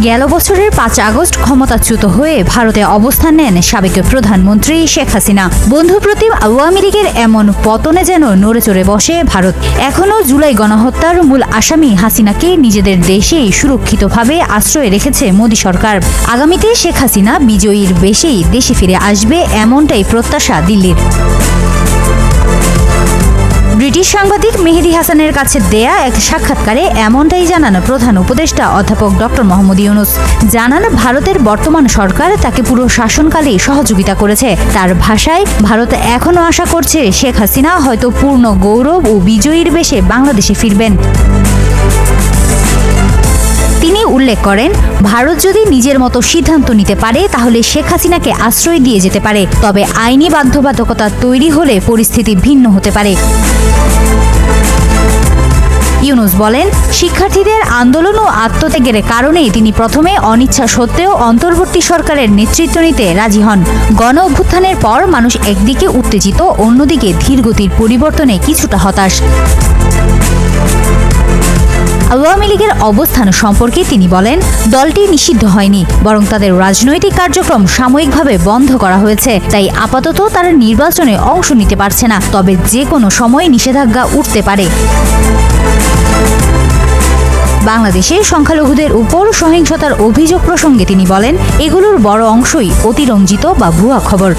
গেল বছরের ৫ আগস্ট ক্ষমতাচ্যুত হয়ে ভারতে অবস্থান নেন সাবেক প্রধানমন্ত্রী শেখ হাসিনা। বন্ধুপ্রতিম আওয়ামী লীগের এমন পতনে যেন নড়েচড়ে বসে ভারত। এখনও জুলাই গণহত্যার মূল আসামি হাসিনাকে নিজেদের দেশেই সুরক্ষিতভাবে আশ্রয়ে রেখেছে মোদী সরকার। আগামীতে শেখ হাসিনা বিজয়ীর বেশেই দেশে ফিরে আসবে, এমনটাই প্রত্যাশা দিল্লির। ব্রিটিশ সাংবাদিক মেহেদী হাসানের কাছে দেয়া এক সাক্ষাৎকারে এমনটাই জানান প্রধান উপদেষ্টা অধ্যাপক ডক্টর মোহাম্মদ ইউনূস। জানান, ভারতের বর্তমান সরকার তাকে পুরো শাসনকালেই সহযোগিতা করেছে। তার ভাষায়, ভারত এখনও আশা করছে শেখ হাসিনা হয়তো পূর্ণ গৌরব ও বিজয়ীর বেশে বাংলাদেশে ফিরবেন। তিনি উল্লেখ করেন, ভারত যদি নিজের মতো সিদ্ধান্ত নিতে পারে তাহলে শেখ হাসিনাকে আশ্রয় দিয়ে যেতে পারে, তবে আইনি বাধ্যবাধকতা তৈরি হলে পরিস্থিতি ভিন্ন হতে পারে। ইউনূস বলেন, শিক্ষার্থীদের আন্দোলন ও আত্মত্যাগের কারণে তিনি প্রথমে অনিচ্ছা সত্ত্বেও অন্তর্বর্তী সরকারের নেতৃত্ব নিতে রাজি হন। গণ অভ্যুত্থানের পর মানুষ একদিকে উত্তেজিত, অন্যদিকে ধীরগতির পরিবর্তনে কিছুটা হতাশ। আওয়ামী লীগের অবস্থান সম্পর্কে তিনি বলেন, দলটি নিষিদ্ধ হয়নি, বরং তাদের রাজনৈতিক কার্যক্রম সাময়িকভাবে বন্ধ করা হয়েছে। তাই আপাতত তারা নির্বাচনে অংশ নিতে পারছে না, তবে যে কোনো সময় নিষেধাজ্ঞা উঠতে পারে। বাংলাদেশে সংখ্যালঘুদের উপর সহিংসতার অভিযোগ প্রসঙ্গে তিনি বলেন, এগুলোর বড় অংশই অতিরঞ্জিত বা ভুয়া খবর।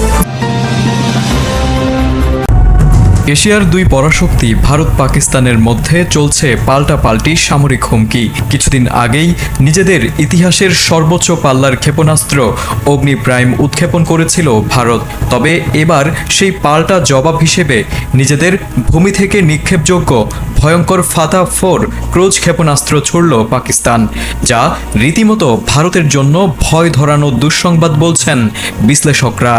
এশিয়ার দুই পরাশক্তি ভারত পাকিস্তানের মধ্যে চলছে পাল্টাপাল্টি সামরিক হুমকি। কিছুদিন আগেই নিজেদের ইতিহাসের সর্বোচ্চ পাল্লার ক্ষেপণাস্ত্র অগ্নি প্রাইম উৎক্ষেপণ করেছিল ভারত। তবে এবার সেই পাল্টা জবাব হিসেবে নিজেদের ভূমি থেকে নিক্ষেপযোগ্য ভয়ঙ্কর ফাতা-4 ক্রুজ ক্ষেপণাস্ত্র ছুড়ল পাকিস্তান, যা রীতিমতো ভারতের জন্য ভয় ধরানো দুঃসংবাদ বলছেন বিশ্লেষকরা।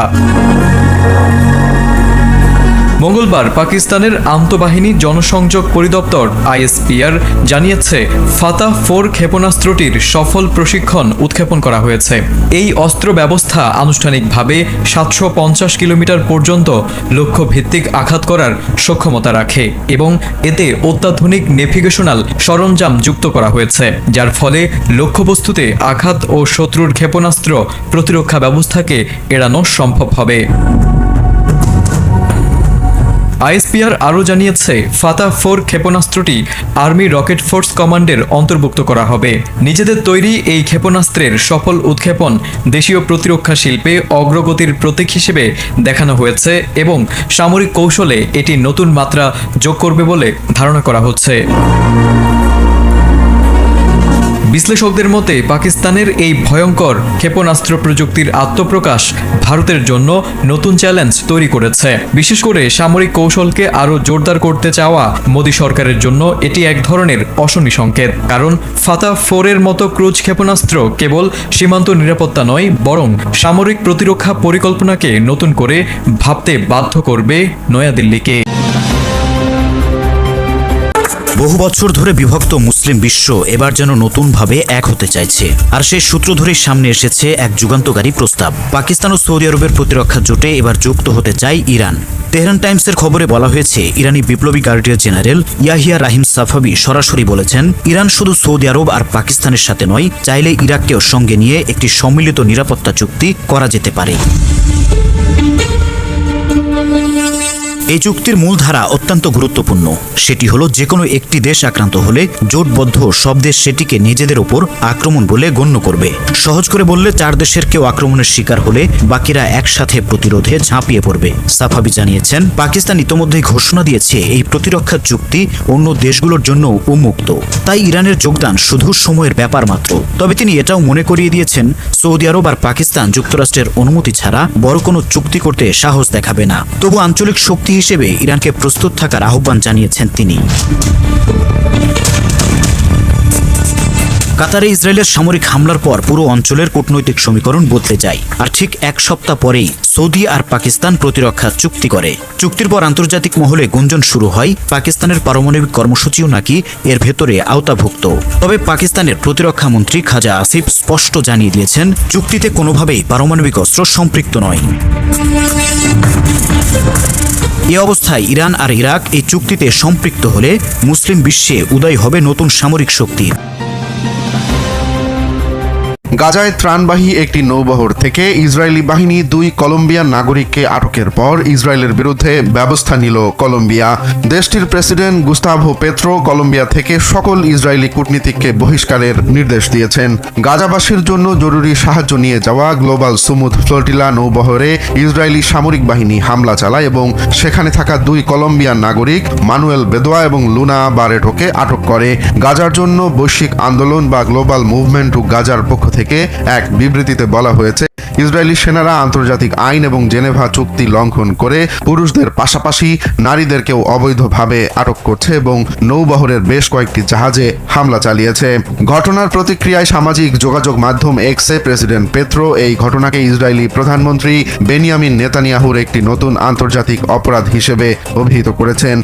মঙ্গলবার পাকিস্তানের আন্তঃবাহিনী জনসংযোগ পরিদপ্তর ISPR জানিয়েছে, ফাতা-4 ক্ষেপণাস্ত্রটির সফল প্রশিক্ষণ উৎক্ষেপণ করা হয়েছে। এই অস্ত্র ব্যবস্থা আনুষ্ঠানিকভাবে 750 কিলোমিটার পর্যন্ত লক্ষ্যভিত্তিক আঘাত করার সক্ষমতা রাখে এবং এতে অত্যাধুনিক নেভিগেশনাল সরঞ্জাম যুক্ত করা হয়েছে, যার ফলে লক্ষ্যবস্তুতে আঘাত ও শত্রুর ক্ষেপণাস্ত্র প্রতিরক্ষা ব্যবস্থাকে এড়ানো সম্ভব হবে। ISPR আরও জানিয়েছে, ফাতা-4 ক্ষেপণাস্ত্রটি আর্মি রকেট ফোর্স কমান্ডের অন্তর্ভুক্ত করা হবে। নিজেদের তৈরি এই ক্ষেপণাস্ত্রের সফল উৎক্ষেপণ দেশীয় প্রতিরক্ষা শিল্পে অগ্রগতির প্রতীক হিসেবে দেখানো হয়েছে এবং সামরিক কৌশলে এটি নতুন মাত্রা যোগ করবে বলে ধারণা করা হচ্ছে। বিশ্লেষকদের মতে, পাকিস্তানের এই ভয়ঙ্কর ক্ষেপণাস্ত্র প্রযুক্তির আত্মপ্রকাশ ভারতের জন্য নতুন চ্যালেঞ্জ তৈরি করেছে। বিশেষ করে সামরিক কৌশলকে আরও জোরদার করতে চাওয়া মোদী সরকারের জন্য এটি এক ধরনের অশনি সংকেত। কারণ ফাতা-4 এর মতো ক্রুজ ক্ষেপণাস্ত্র কেবল সীমান্ত নিরাপত্তা নয়, বরং সামরিক প্রতিরক্ষা পরিকল্পনাকে নতুন করে ভাবতে বাধ্য করবে নয়াদিল্লিকে। বহু বছর ধরে বিভক্ত মুসলিম বিশ্ব এবার যেন নতুনভাবে এক হতে চাইছে, আর সেই সূত্র ধরেই সামনে এসেছে এক যুগান্তকারী প্রস্তাব। পাকিস্তান ও সৌদি আরবের প্রতিরক্ষা জোটে এবার যুক্ত হতে চায় ইরান। তেহরান টাইমসের খবরে বলা হয়েছে, ইরানি বিপ্লবী ব্রিগেডিয়ার জেনারেল ইয়াহিয়া রাহিম সাফাবি সরাসরি বলেছেন, ইরান শুধু সৌদি আরব আর পাকিস্তানের সাথে নয়, চাইলে ইরাককেও সঙ্গে নিয়ে একটি সম্মিলিত নিরাপত্তা চুক্তি করা যেতে পারে। এই চুক্তির মূল ধারা অত্যন্ত গুরুত্বপূর্ণ। সেটি হলো, যে কোনো একটি দেশ আক্রান্ত হলে জোটবদ্ধ সব দেশ সেটিকে নিজেদের ওপর আক্রমণ বলে গণ্য করবে। সহজ করে বললে, 4 দেশের কেউ আক্রমণের শিকার হলে বাকিরা একসাথে প্রতিরোধে ঝাঁপিয়ে পড়বে। সাফাবি জানিয়েছেন, পাকিস্তান ইতোমধ্যেই ঘোষণা দিয়েছে এই প্রতিরক্ষা চুক্তি অন্য দেশগুলোর জন্য উন্মুক্ত, তাই ইরানের যোগদান শুধু সময়ের ব্যাপার মাত্র। তবে তিনি এটাও মনে করিয়ে দিয়েছেন, সৌদি আরব আর পাকিস্তান যুক্তরাষ্ট্রের অনুমতি ছাড়া বড় কোনো চুক্তি করতে সাহস দেখাবে না। তবু আঞ্চলিক শক্তি হিসেবে ইরানকে প্রস্তুত থাকার আহ্বান জানিয়েছেন তিনি। কাতারে ইসরায়েলের সামরিক হামলার পর পুরো অঞ্চলের কূটনৈতিক সমীকরণ বদলে যায়, আর ঠিক এক সপ্তাহ পরেই সৌদি আর পাকিস্তান প্রতিরক্ষা চুক্তি করে। চুক্তির পর আন্তর্জাতিক মহলে গুঞ্জন শুরু হয়, পাকিস্তানের পারমাণবিক কর্মসূচিও নাকি এর ভেতরে আওতাভুক্ত। তবে পাকিস্তানের প্রতিরক্ষা মন্ত্রী খাজা আসিফ স্পষ্ট জানিয়ে দিয়েছেন, চুক্তিতে কোনোভাবেই পারমাণবিক অস্ত্র সম্পৃক্ত নয়। এ অবস্থায় ইরান আর ইরাক এই চুক্তিতে সম্পৃক্ত হলে মুসলিম বিশ্বে উদয় হবে নতুন সামরিক শক্তি। গাজায় ত্রাণবাহী একটি নৌবহর থেকে ইসরায়েলি বাহিনী 2 কলম্বিয়ান নাগরিককে আটকের পর ইসরায়েলের বিরুদ্ধে ব্যবস্থা নিল কলম্বিয়া। দেশটির প্রেসিডেন্ট গুস্তাভো পেত্রো কলম্বিয়া থেকে সকল ইসরায়েলি কূটনীতিককে বহিষ্কারের নির্দেশ দিয়েছেন। গাজাবাসীর জন্য জরুরি সাহায্য নিয়ে যাওয়া গ্লোবাল সুমুদ ফ্লোটিলা নৌবহরে ইসরায়েলি সামরিক বাহিনী হামলা চালায় এবং সেখানে থাকা 2 কলম্বিয়ান নাগরিক মানুয়েল বেদোয়া এবং লুনা বারেটোকে আটক করে। গাজার জন্য বৈশ্বিক আন্দোলন বা গ্লোবাল মুভমেন্ট টু গাজার পক্ষ থেকে এক বিবৃতিতে বলা হয়েছে, ইসরায়েলি সেনারা আন্তর্জাতিক আইন এবং জেনেভা চুক্তি লঙ্ঘন করে পুরুষদের পাশাপাশি নারীদেরকেও অবৈধভাবে আটক করছে এবং নৌবহরের বেশ কয়েকটি জাহাজে হামলা চালিয়েছে। ঘটনার প্রতিক্রিয়ায় সামাজিক যোগাযোগ মাধ্যম এক্সে প্রেসিডেন্ট পেত্রো এই ঘটনাকে ইসরায়েলি প্রধানমন্ত্রী বেনিয়ামিন নেতানিয়াহুর একটি নতুন আন্তর্জাতিক অপরাধ হিসেবে অভিহিত করেছেন।